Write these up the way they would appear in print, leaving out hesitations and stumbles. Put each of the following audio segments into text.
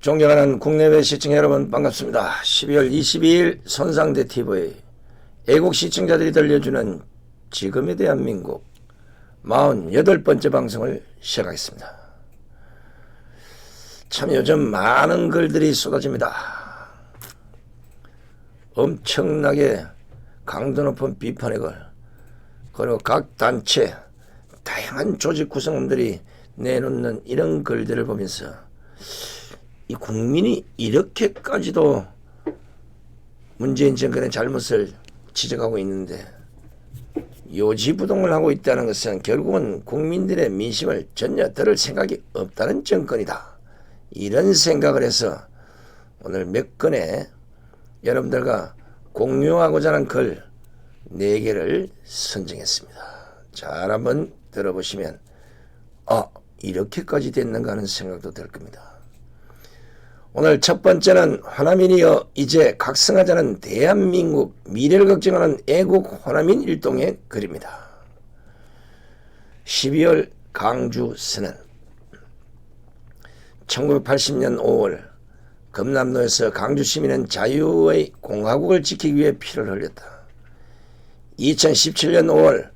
존경하는 국내외 시청자 여러분 반갑습니다. 12월 22일 손상대 TV 애국 시청자들이 들려주는 지금의 대한민국 48번째 방송을 시작하겠습니다. 참 요즘 많은 글들이 쏟아집니다. 엄청나게 강도 높은 비판의 글, 그리고 각 단체 다양한 조직 구성원들이 내놓는 이런 글들을 보면서 이 국민이 이렇게까지도 문재인 정권의 잘못을 지적하고 있는데 요지부동을 하고 있다는 것은 결국은 국민들의 민심을 전혀 들을 생각이 없다는 정권이다. 이런 생각을 해서 오늘 몇 건의 여러분들과 공유하고자 하는 글 4개를 선정했습니다. 잘 한번 들어보시면 이렇게까지 됐는가 하는 생각도 들 겁니다. 오늘 첫 번째는 호남인이여 이제 각성하자는 대한민국 미래를 걱정하는 애국 호남인 일동의 글입니다. 12월 강주 선언. 1980년 5월 금남로에서 강주 시민은 자유의 공화국을 지키기 위해 피를 흘렸다. 2017년 5월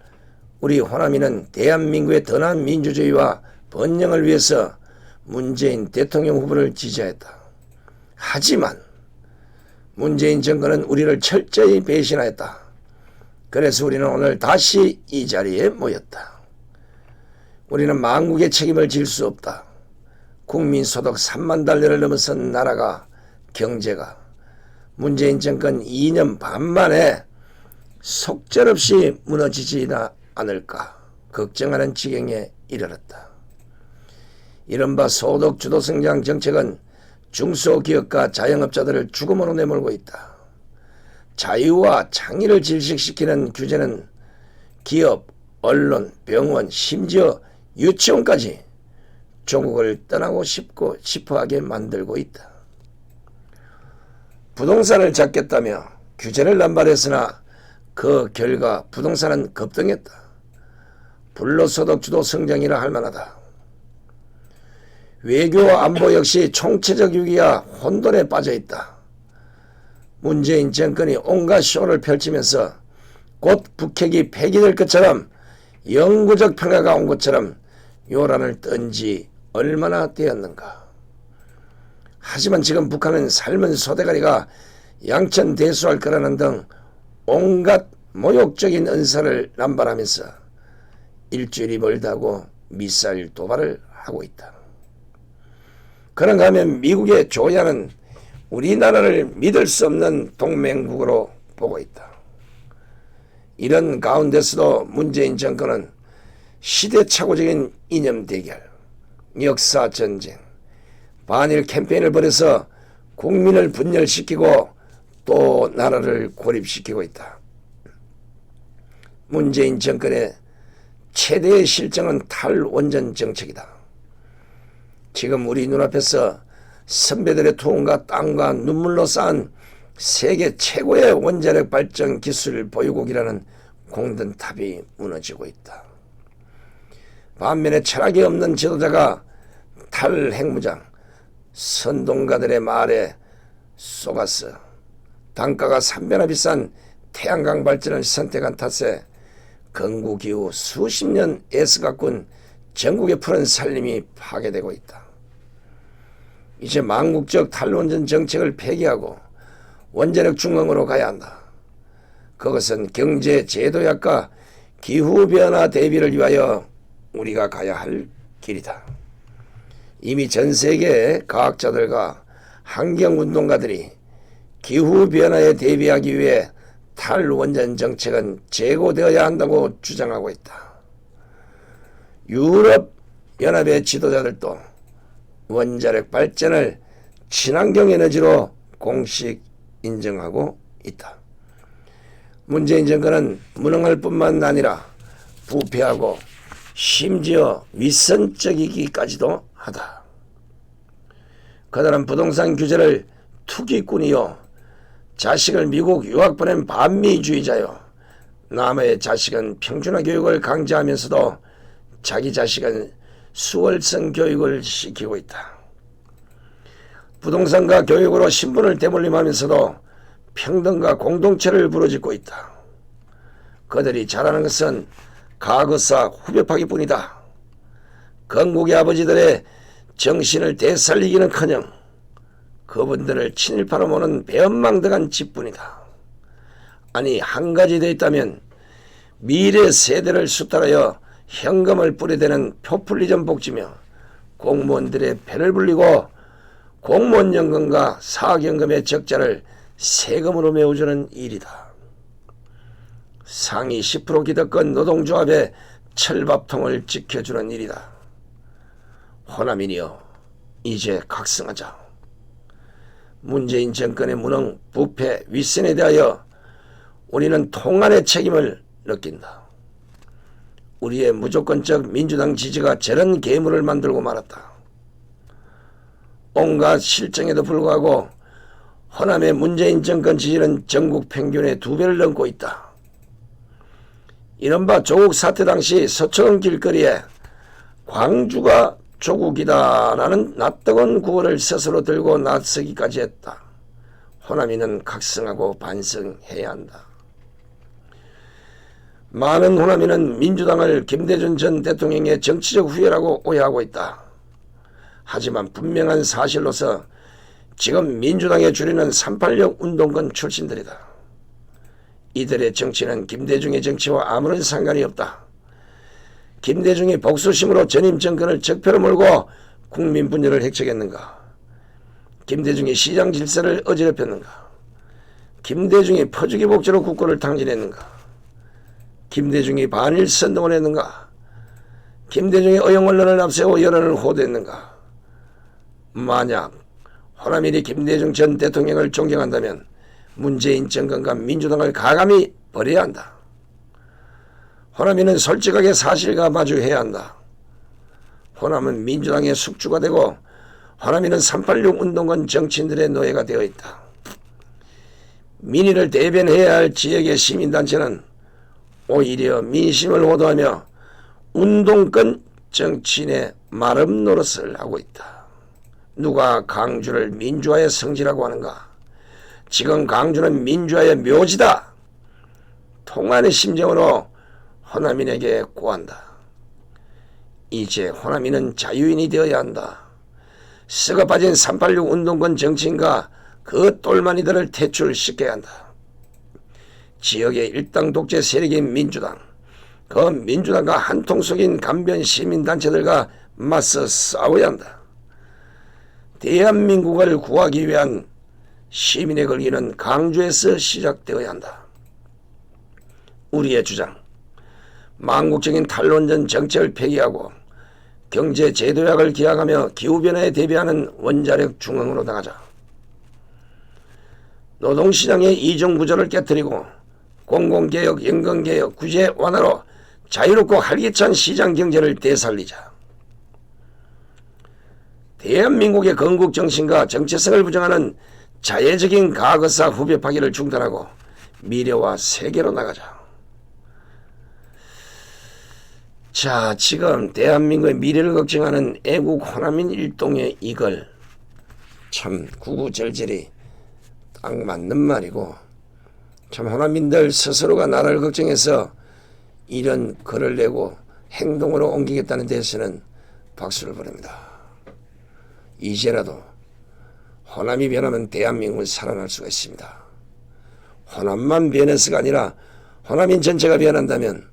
우리 호남인은 대한민국의 더 나은 민주주의와 번영을 위해서 문재인 대통령 후보를 지지하였다. 하지만 문재인 정권은 우리를 철저히 배신하였다. 그래서 우리는 오늘 다시 이 자리에 모였다. 우리는 망국의 책임을 질 수 없다. 국민 소득 3만 달러를 넘어선 나라가, 경제가 문재인 정권 2년 반 만에 속절없이 무너지지나 않을까 걱정하는 지경에 이르렀다. 이른바 소득 주도 성장 정책은 중소기업과 자영업자들을 죽음으로 내몰고 있다. 자유와 창의를 질식시키는 규제는 기업, 언론, 병원, 심지어 유치원까지 조국을 떠나고 싶어하게 만들고 있다. 부동산을 잡겠다며 규제를 남발했으나 그 결과 부동산은 급등했다. 불로소득 주도 성장이라 할 만하다. 외교와 안보 역시 총체적 위기와 혼돈에 빠져있다. 문재인 정권이 온갖 쇼를 펼치면서 곧 북핵이 폐기될 것처럼 영구적 평화가 온 것처럼 요란을 뜬 지 얼마나 되었는가. 하지만 지금 북한은 삶은 소대가리가 양천대수할 거라는 등 온갖 모욕적인 언사를 남발하면서 일주일이 멀다고 미사일 도발을 하고 있다. 그런가 하면 미국의 조야는 우리나라를 믿을 수 없는 동맹국으로 보고 있다. 이런 가운데서도 문재인 정권은 시대착오적인 이념 대결, 역사 전쟁, 반일 캠페인을 벌여서 국민을 분열시키고 또 나라를 고립시키고 있다. 문재인 정권의 최대의 실정은 탈원전 정책이다. 지금 우리 눈앞에서 선배들의 투혼과 땀과 눈물로 쌓은 세계 최고의 원자력 발전 기술 보유국이라는 공든탑이 무너지고 있다. 반면에 철학이 없는 지도자가 탈핵무장, 선동가들의 말에 속아서 단가가 3배나 비싼 태양광 발전을 선택한 탓에 건국이후 수십 년 애써 가꾼 전국의 푸른 산림이 파괴되고 있다. 이제 망국적 탈원전 정책을 폐기하고 원자력 중흥으로 가야 한다. 그것은 경제 제도약과 기후변화 대비를 위하여 우리가 가야 할 길이다. 이미 전 세계의 과학자들과 환경운동가들이 기후변화에 대비하기 위해 탈원전 정책은 재고되어야 한다고 주장하고 있다. 유럽연합의 지도자들도 원자력 발전을 친환경 에너지로 공식 인정하고 있다. 문재인 정권은 무능할 뿐만 아니라 부패하고 심지어 위선적이기까지도 하다. 그들은 부동산 규제를 투기꾼이요, 자식을 미국 유학 보낸 반미주의자요, 남의 자식은 평준화 교육을 강제하면서도 자기 자식은 수월성 교육을 시키고 있다. 부동산과 교육으로 신분을 대물림하면서도 평등과 공동체를 부르짖고 있다. 그들이 잘하는 것은 가거사 후벼파기뿐이다. 건국의 아버지들의 정신을 되살리기는커녕 그분들을 친일파로 모는 배은망덕한 짓뿐이다. 아니, 한 가지 더 있다면 미래 세대를 수탈하여 현금을 뿌리대는 포퓰리즘 복지며 공무원들의 배를 불리고 공무원연금과 사학연금의 적자를 세금으로 메워주는 일이다. 상위 10% 기득권 노동조합의 철밥통을 지켜주는 일이다. 호남이여, 이제 각성하자. 문재인 정권의 무능, 부패, 윗선에 대하여 우리는 통안의 책임을 느낀다. 우리의 무조건적 민주당 지지가 저런 괴물을 만들고 말았다. 온갖 실정에도 불구하고 호남의 문재인 정권 지지는 전국 평균의 2배를 넘고 있다. 이른바 조국 사태 당시 서초동 길거리에 광주가 조국이다라는 낯뜨거운 구호를 스스로 들고 나서기까지 했다. 호남이는 각성하고 반성해야 한다. 많은 호남이는 민주당을 김대중 전 대통령의 정치적 후예라고 오해하고 있다. 하지만 분명한 사실로서 지금 민주당의 주류는 386 운동권 출신들이다. 이들의 정치는 김대중의 정치와 아무런 상관이 없다. 김대중이 복수심으로 전임 정권을 적폐로 몰고 국민 분열을 획책했는가? 김대중이 시장 질서를 어지럽혔는가? 김대중이 퍼주기 복지로 국고를 탕진했는가? 김대중이 반일 선동을 했는가? 김대중이 어용 언론을 앞세워 여론을 호도했는가? 만약 호남인이 김대중 전 대통령을 존경한다면 문재인 정권과 민주당을 가감히 버려야 한다. 호남인은 솔직하게 사실과 마주해야 한다. 호남은 민주당의 숙주가 되고 호남인은 386 운동권 정치인들의 노예가 되어 있다. 민의를 대변해야 할 지역의 시민단체는 오히려 민심을 호도하며 운동권 정치인의 마름 노릇을 하고 있다. 누가 강주를 민주화의 성지라고 하는가? 지금 강주는 민주화의 묘지다. 통안의 심정으로 호남인에게 고한다. 이제 호남인은 자유인이 되어야 한다. 썩어 빠진 386 운동권 정치인과 그 똘마니들을 퇴출시켜야 한다. 지역의 일당 독재 세력인 민주당, 그 민주당과 한통속인 간변 시민단체들과 맞서 싸워야 한다. 대한민국을 구하기 위한 시민의 걸기는 강주에서 시작되어야 한다. 우리의 주장, 망국적인 탈원전 정책을 폐기하고 경제 제도약을 기하하며 기후변화에 대비하는 원자력 중흥으로 나가자. 노동시장의 이중구조를 깨뜨리고 공공개혁, 연금개혁, 구제 완화로 자유롭고 활기찬 시장경제를 되살리자. 대한민국의 건국정신과 정체성을 부정하는 자해적인 가거사 후벼파기를 중단하고 미래와 세계로 나가자. 자, 지금 대한민국의 미래를 걱정하는 애국 호남인 일동의 이걸 참 구구절절히 딱 맞는 말이고, 참 호남인들 스스로가 나라를 걱정해서 이런 글을 내고 행동으로 옮기겠다는 데서는 박수를 보냅니다. 이제라도 호남이 변하면 대한민국은 살아날 수가 있습니다. 호남만 변해서가 아니라 호남인 전체가 변한다면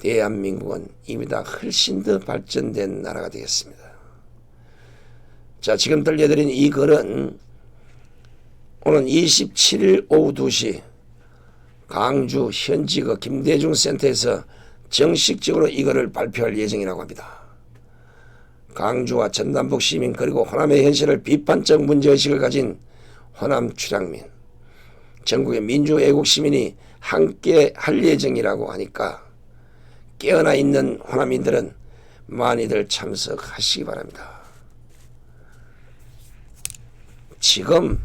대한민국은 이보다 훨씬 더 발전된 나라가 되겠습니다. 자, 지금 들려드린 이 글은 오늘 27일 오후 2시 강주 현지그 김대중 센터에서 정식적으로 이 글을 발표할 예정이라고 합니다. 강주와 전남북 시민 그리고 호남의 현실을 비판적 문제의식을 가진 호남 출향민, 전국의 민주애국 시민이 함께 할 예정이라고 하니까 깨어나 있는 호남인들은 많이들 참석하시기 바랍니다. 지금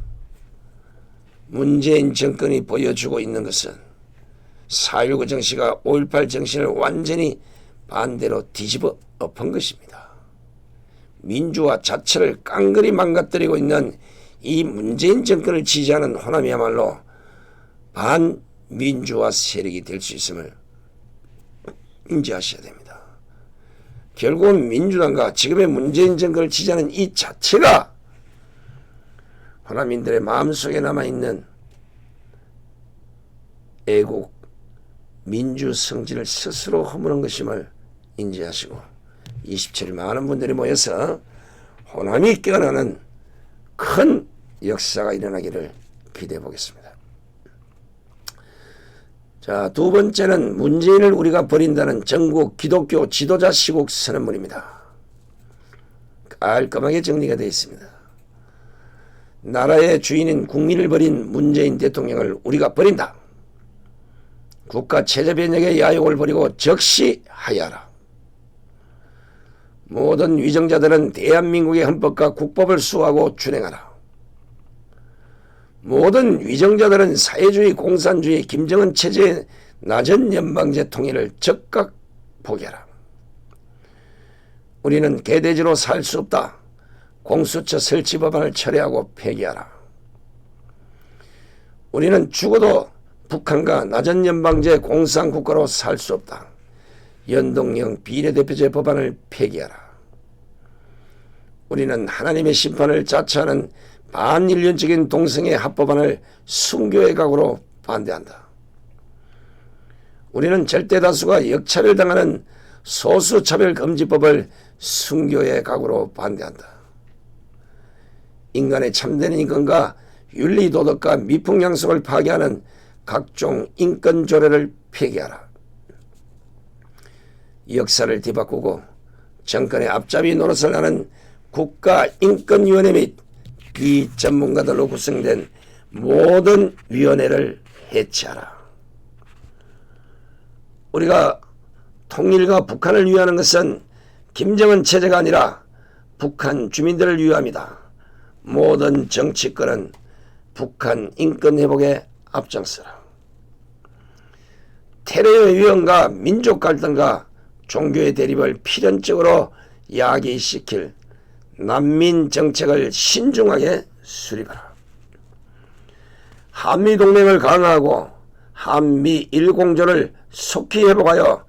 문재인 정권이 보여주고 있는 것은 4.19 정치가 5.18 정신을 완전히 반대로 뒤집어 엎은 것입니다. 민주화 자체를 깡그리 망가뜨리고 있는 이 문재인 정권을 지지하는 호남이야말로 반민주화 세력이 될 수 있음을 인지하셔야 됩니다. 결국은 민주당과 지금의 문재인 정권을 지지하는 이 자체가 호남인들의 마음속에 남아있는 애국, 민주 성질을 스스로 허무는 것임을 인지하시고 27일 많은 분들이 모여서 호남이 깨어나는 큰 역사가 일어나기를 기대해 보겠습니다. 자, 두 번째는 문재인을 우리가 버린다는 전국 기독교 지도자 시국 선언문입니다. 깔끔하게 정리가 되어 있습니다. 나라의 주인인 국민을 버린 문재인 대통령을 우리가 버린다. 국가 체제 변혁의 야욕을 버리고 즉시 하야하라. 모든 위정자들은 대한민국의 헌법과 국법을 수호하고 준행하라. 모든 위정자들은 사회주의, 공산주의, 김정은 체제의 낮은 연방제 통일을 즉각 포기하라. 우리는 개돼지로 살 수 없다. 공수처 설치 법안을 철회하고 폐기하라. 우리는 죽어도 북한과 낮은 연방제 공산국가로 살 수 없다. 연동형 비례대표제 법안을 폐기하라. 우리는 하나님의 심판을 자처하는 반인륜적인 동성애 합법안을 순교의 각오로 반대한다. 우리는 절대다수가 역차별당하는 소수차별금지법을 순교의 각오로 반대한다. 인간의 참된 인권과 윤리도덕과 미풍양속을 파괴하는 각종 인권조례를 폐기하라. 역사를 뒤바꾸고 정권의 앞잡이 노릇을 하는 국가인권위원회 및 비전문가들로 구성된 모든 위원회를 해체하라. 우리가 통일과 북한을 위하는 것은 김정은 체제가 아니라 북한 주민들을 위함이다. 모든 정치권은 북한 인권 회복에 앞장서라. 테러의 위험과 민족 갈등과 종교의 대립을 필연적으로 야기시킬 난민 정책을 신중하게 수립하라. 한미동맹을 강화하고 한미일공조를 속히 회복하여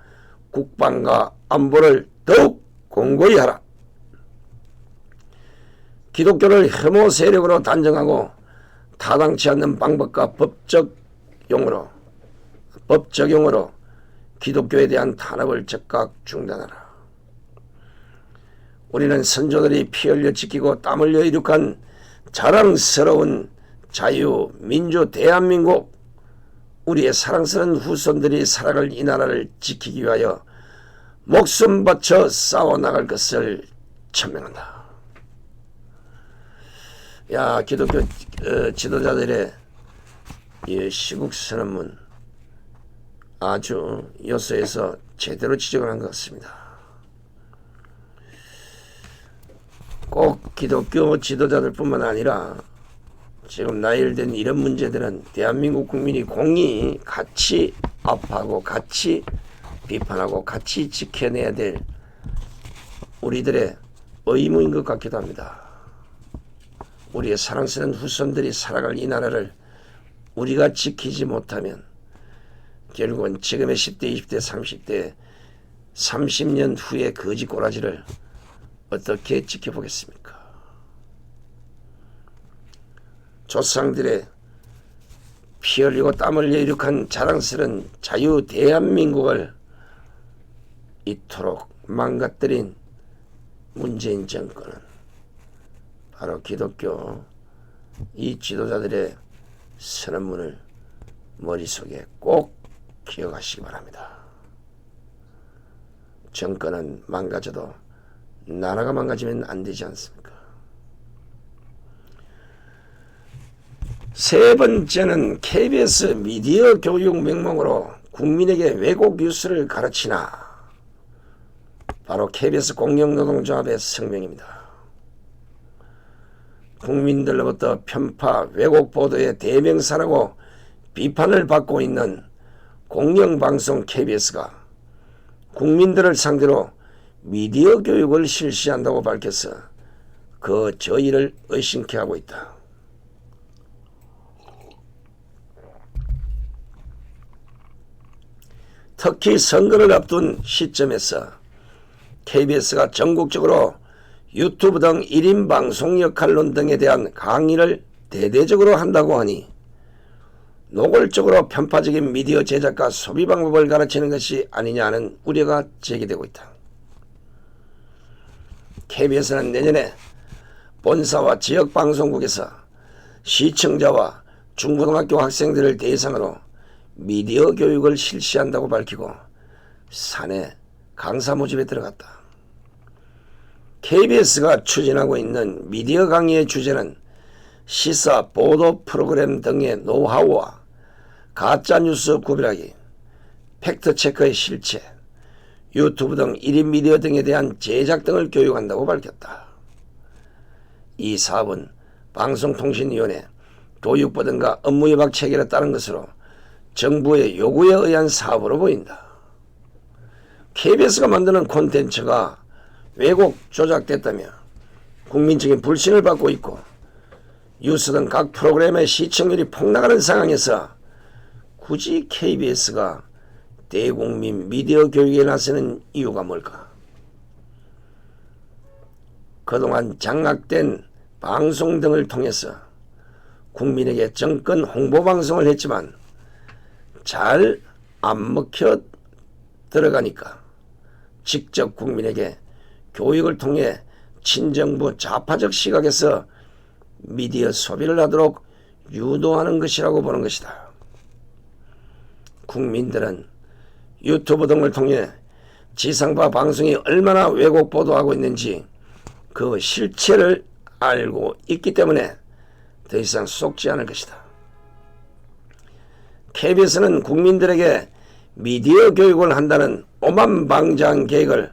국방과 안보를 더욱 공고히 하라. 기독교를 혐오 세력으로 단정하고 타당치 않는 방법과 법적 용어로 기독교에 대한 탄압을 즉각 중단하라. 우리는 선조들이 피 흘려 지키고 땀 흘려 이룩한 자랑스러운 자유, 민주, 대한민국, 우리의 사랑스러운 후손들이 살아갈 이 나라를 지키기 위하여 목숨 바쳐 싸워나갈 것을 천명한다. 야, 기독교 지도자들의 이 시국선언문 아주 여서에서 제대로 지적을 한 것 같습니다. 꼭 기독교 지도자들 뿐만 아니라 지금 나열된 이런 문제들은 대한민국 국민이 공히 같이 아파하고 같이 비판하고 같이 지켜내야 될 우리들의 의무인 것 같기도 합니다. 우리의 사랑스러운 후손들이 살아갈 이 나라를 우리가 지키지 못하면 결국은 지금의 10대, 20대, 30대, 30년 후의 거지 꼬라지를 어떻게 지켜보겠습니까? 조상들의 피 흘리고 땀 흘려 이룩한 자랑스러운 자유 대한민국을 이토록 망가뜨린 문재인 정권은 바로 기독교 이 지도자들의 선언문을 머릿속에 꼭 기억하시기 바랍니다. 정권은 망가져도 나라가 망가지면 안 되지 않습니까? 세 번째는 KBS 미디어 교육 명목으로 국민에게 왜곡 뉴스를 가르치나, 바로 KBS 공영노동조합의 성명입니다. 국민들로부터 편파, 왜곡 보도의 대명사라고 비판을 받고 있는 공영방송 KBS가 국민들을 상대로 미디어 교육을 실시한다고 밝혀서 그 저희를 의심케 하고 있다. 특히 선거를 앞둔 시점에서 KBS가 전국적으로 유튜브 등 1인 방송 역할론 등에 대한 강의를 대대적으로 한다고 하니 노골적으로 편파적인 미디어 제작과 소비 방법을 가르치는 것이 아니냐 하는 우려가 제기되고 있다. KBS는 내년에 본사와 지역방송국에서 시청자와 중고등학교 학생들을 대상으로 미디어 교육을 실시한다고 밝히고 사내 강사 모집에 들어갔다. KBS가 추진하고 있는 미디어 강의의 주제는 시사, 보도 프로그램 등의 노하우와 가짜뉴스 구별하기, 팩트체크의 실체, 유튜브 등 1인 미디어 등에 대한 제작 등을 교육한다고 밝혔다. 이 사업은 방송통신위원회, 교육부 등과 업무위반 체계에 따른 것으로 정부의 요구에 의한 사업으로 보인다. KBS가 만드는 콘텐츠가 왜곡 조작됐다며 국민적인 불신을 받고 있고 뉴스 등 각 프로그램의 시청률이 폭락하는 상황에서 굳이 KBS가 대국민 미디어 교육에 나서는 이유가 뭘까? 그동안 장악된 방송 등을 통해서 국민에게 정권 홍보 방송을 했지만 잘 안 먹혀 들어가니까 직접 국민에게 교육을 통해 친정부 좌파적 시각에서 미디어 소비를 하도록 유도하는 것이라고 보는 것이다. 국민들은 유튜브 등을 통해 지상파 방송이 얼마나 왜곡 보도하고 있는지 그 실체를 알고 있기 때문에 더 이상 속지 않을 것이다. KBS는 국민들에게 미디어 교육을 한다는 오만방자한 계획을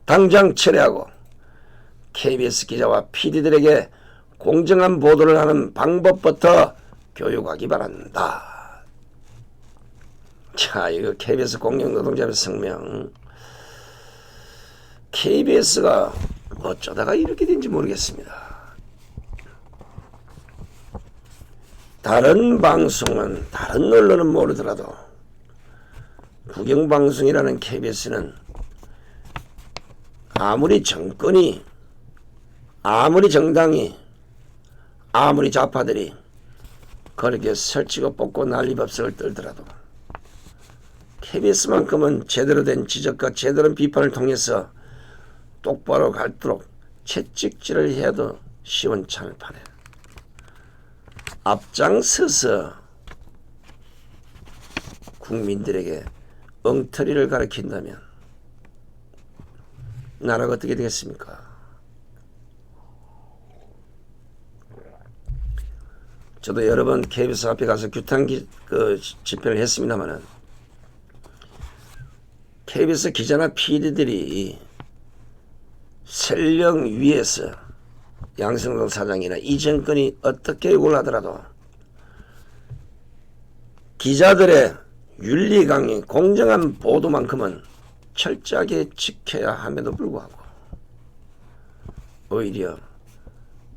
당장 철회하고 KBS 기자와 PD들에게 공정한 보도를 하는 방법부터 교육하기 바란다. 자, 이거 KBS 공영노동자의 성명. KBS가 어쩌다가 이렇게 된지 모르겠습니다. 다른 방송은, 다른 언론은 모르더라도 국영방송이라는 KBS는 아무리 정권이, 아무리 정당이, 아무리 좌파들이 그렇게 설치고 뽑고 난리법석을 떨더라도 KBS만큼은 제대로 된 지적과 제대로 된 비판을 통해서 똑바로 갈도록 채찍질을 해도 시원찮을 판에 앞장서서 국민들에게 엉터리를 가르친다면 나라가 어떻게 되겠습니까? 저도 여러 번 KBS 앞에 가서 규탄 집회를 했습니다만은 KBS 기자나 PD들이 설령 위에서 양승동 사장이나 이 정권이 어떻게 요구를 하더라도 기자들의 윤리 강의, 공정한 보도만큼은 철저하게 지켜야 함에도 불구하고 오히려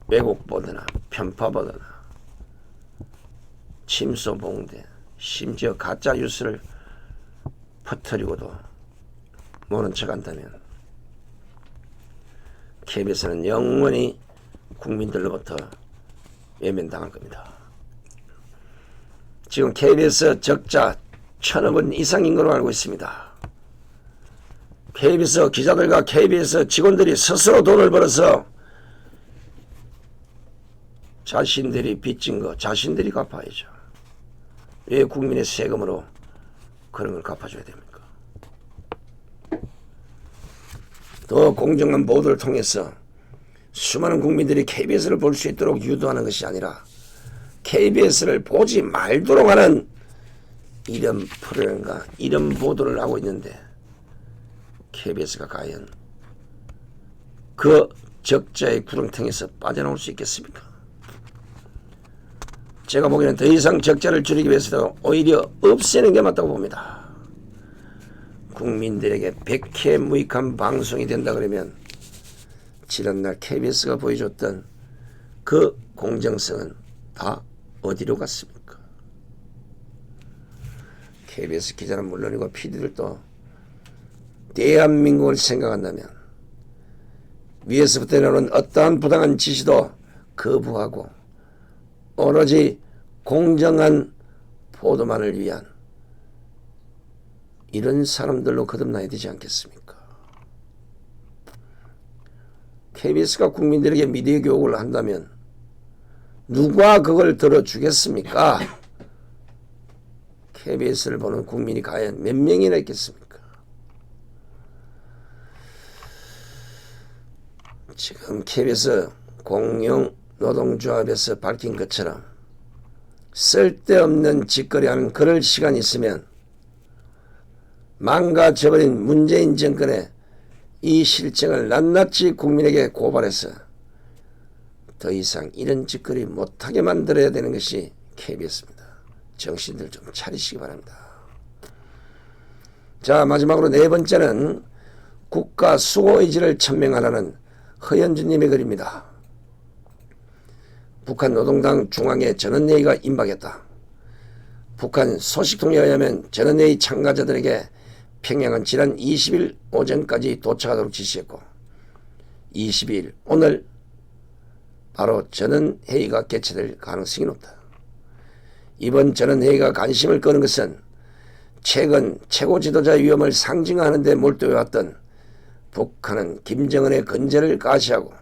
왜곡 보도나 편파 보도나 침소봉대, 심지어 가짜 뉴스를 퍼뜨리고도 모른 척한다면 KBS는 영원히 국민들로부터 외면당할 겁니다. 지금 KBS 적자 1,000억 원 이상인 걸로 알고 있습니다. KBS 기자들과 KBS 직원들이 스스로 돈을 벌어서 자신들이 빚진 거 자신들이 갚아야죠. 왜 국민의 세금으로 그런 걸 갚아줘야 됩니까? 더 공정한 보도를 통해서 수많은 국민들이 KBS를 볼 수 있도록 유도하는 것이 아니라 KBS를 보지 말도록 하는 이런 프로그램과 이런 보도를 하고 있는데 KBS가 과연 그 적자의 구렁텅이에서 빠져나올 수 있겠습니까? 제가 보기에는 더 이상 적자를 줄이기 위해서도 오히려 없애는 게 맞다고 봅니다. 국민들에게 백해무익한 방송이 된다 그러면 지난날 KBS가 보여줬던 그 공정성은 다 어디로 갔습니까? KBS 기자는 물론이고 PD들도 대한민국을 생각한다면 위에서부터 내려오는 어떠한 부당한 지시도 거부하고 오로지 공정한 보도만을 위한 이런 사람들로 거듭나야 되지 않겠습니까? KBS가 국민들에게 미디어 교육을 한다면 누가 그걸 들어주겠습니까? KBS를 보는 국민이 과연 몇 명이나 있겠습니까? 지금 KBS 공영노동조합에서 밝힌 것처럼 쓸데없는 짓거리하는 그럴 시간이 있으면 망가져버린 문재인 정권의 이 실정을 낱낱이 국민에게 고발해서 더 이상 이런 짓거리 못하게 만들어야 되는 것이 KBS입니다. 정신들 좀 차리시기 바랍니다. 자, 마지막으로 네 번째는 국가 수호의지를 천명하라는 허연주님의 글입니다. 북한 노동당 중앙회 전원회의가 임박했다. 북한 소식통에 의하면 전원회의 참가자들에게 평양은 지난 20일 오전까지 도착하도록 지시했고 22일 오늘 바로 전원회의가 개최될 가능성이 높다. 이번 전원회의가 관심을 끄는 것은 최근 최고 지도자의 위험을 상징하는 데 몰두해왔던 북한은 김정은의 건재를 가시하고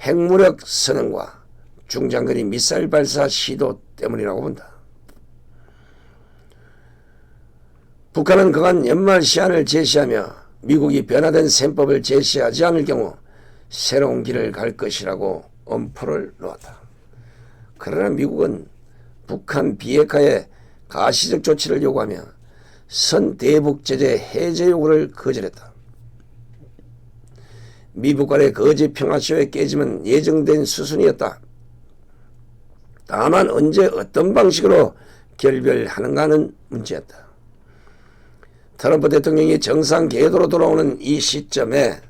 핵무력 선언과 중장거리 미사일 발사 시도 때문이라고 본다. 북한은 그간 연말 시한을 제시하며 미국이 변화된 셈법을 제시하지 않을 경우 새로운 길을 갈 것이라고 엄포를 놓았다. 그러나 미국은 북한 비핵화에 가시적 조치를 요구하며 선대북 제재 해제 요구를 거절했다. 미북 간의 거짓 평화쇼의 깨짐은 예정된 수순이었다. 다만 언제 어떤 방식으로 결별하는가는 문제였다. 트럼프 대통령이 정상 궤도로 돌아오는 이 시점에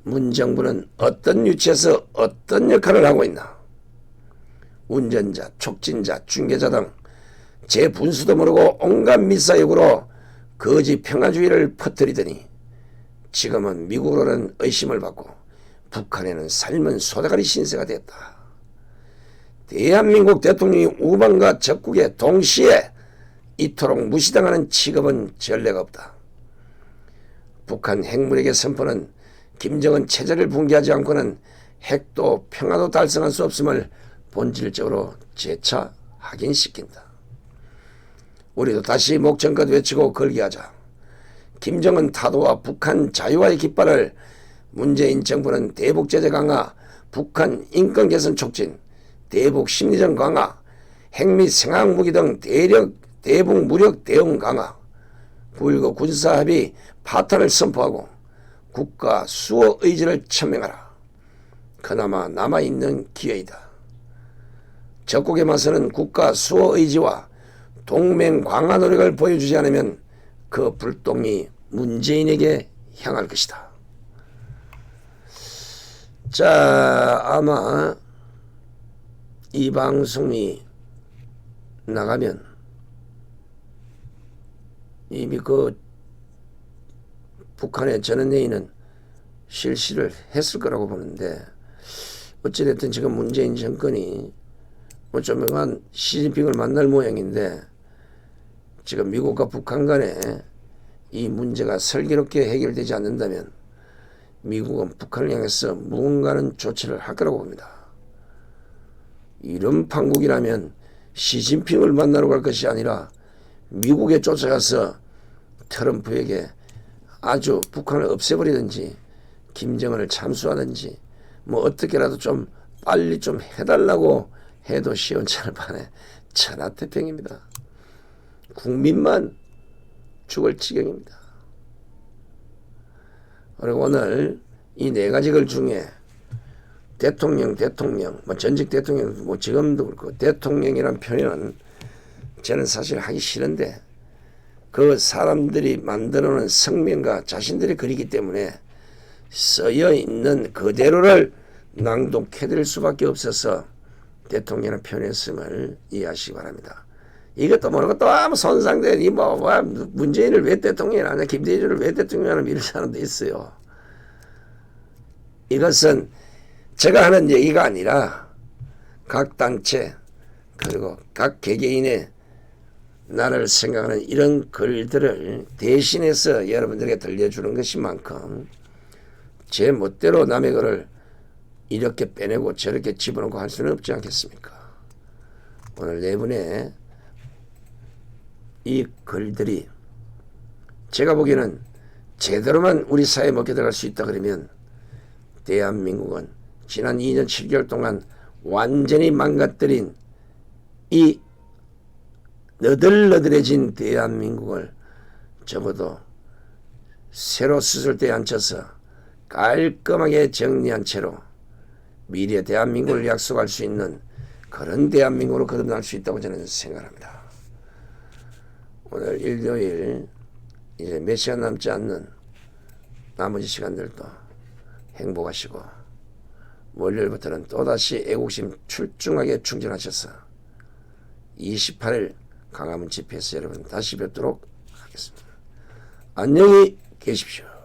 문 정부는 어떤 위치에서 어떤 역할을 하고 있나? 운전자, 촉진자, 중개자 등 재분수도 모르고 온갖 미사역으로 거짓 평화주의를 퍼뜨리더니 지금은 미국으로는 의심을 받고 북한에는 삶은 소대가리 신세가 됐다. 대한민국 대통령이 우방과 적국에 동시에 이토록 무시당하는 취급은 전례가 없다. 북한 핵무력의 선포는 김정은 체제를 붕괴하지 않고는 핵도 평화도 달성할 수 없음을 본질적으로 재차 확인시킨다. 우리도 다시 목전껏 외치고 걸기하자. 김정은 타도와 북한 자유화의 깃발을 문재인 정부는 대북 제재 강화, 북한 인권 개선 촉진, 대북 심리전 강화, 핵 및 생화학 무기 등 대북 무력 대응 강화, 9.19 군사합의 파탄을 선포하고 국가 수호 의지를 천명하라. 그나마 남아있는 기회이다. 적국에 맞서는 국가 수호 의지와 동맹 강화 노력을 보여주지 않으면 그 불똥이 문재인에게 향할 것이다. 자, 아마 이 방송이 나가면 이미 그 북한의 전원회의는 실시를 했을 거라고 보는데 어찌됐든 지금 문재인 정권이 뭐 조만간 시진핑을 만날 모양인데 지금 미국과 북한 간에 이 문제가 슬기롭게 해결되지 않는다면 미국은 북한을 향해서 무언가는 조치를 할 거라고 봅니다. 이런 판국이라면 시진핑을 만나러 갈 것이 아니라 미국에 쫓아가서 트럼프에게 아주 북한을 없애버리든지 김정은을 참수하든지 뭐 어떻게라도 좀 빨리 좀 해달라고 해도 시원찮을 판에 천하태평입니다. 국민만 죽을 지경입니다. 그리고 오늘 이 네 가지 글 중에 대통령, 뭐 전직 대통령, 뭐 지금도 그렇고 대통령이란 표현은 저는 사실 하기 싫은데 그 사람들이 만들어 놓은 성명과 자신들이 그리기 때문에 쓰여 있는 그대로를 낭독해드릴 수밖에 없어서 대통령을 표현했음을 이해하시기 바랍니다. 이것도 모르고 또 아무 손상된 문재인을 왜 대통령이 하냐, 김대중을 왜 대통령이 하냐 이런 사람도 있어요. 이것은 제가 하는 얘기가 아니라 각 단체 그리고 각 개개인의 나를 생각하는 이런 글들을 대신해서 여러분들에게 들려주는 것인 만큼 제 멋대로 남의 글을 이렇게 빼내고 저렇게 집어넣고 할 수는 없지 않겠습니까? 오늘 네 분의 이 글들이 제가 보기에는 제대로만 우리 사회에 먹혀 들어갈 수 있다 그러면 대한민국은 지난 2년 7개월 동안 완전히 망가뜨린 이 너덜너덜해진 대한민국을 적어도 새로 수술대에 앉혀서 깔끔하게 정리한 채로 미래 대한민국을 약속할 수 있는 그런 대한민국으로 거듭날 수 있다고 저는 생각합니다. 오늘 일요일 이제 몇 시간 남지 않는 나머지 시간들도 행복하시고 월요일부터는 또다시 애국심 출중하게 충전하셔서 28일 광화문 집회에서 여러분 다시 뵙도록 하겠습니다. 안녕히 계십시오.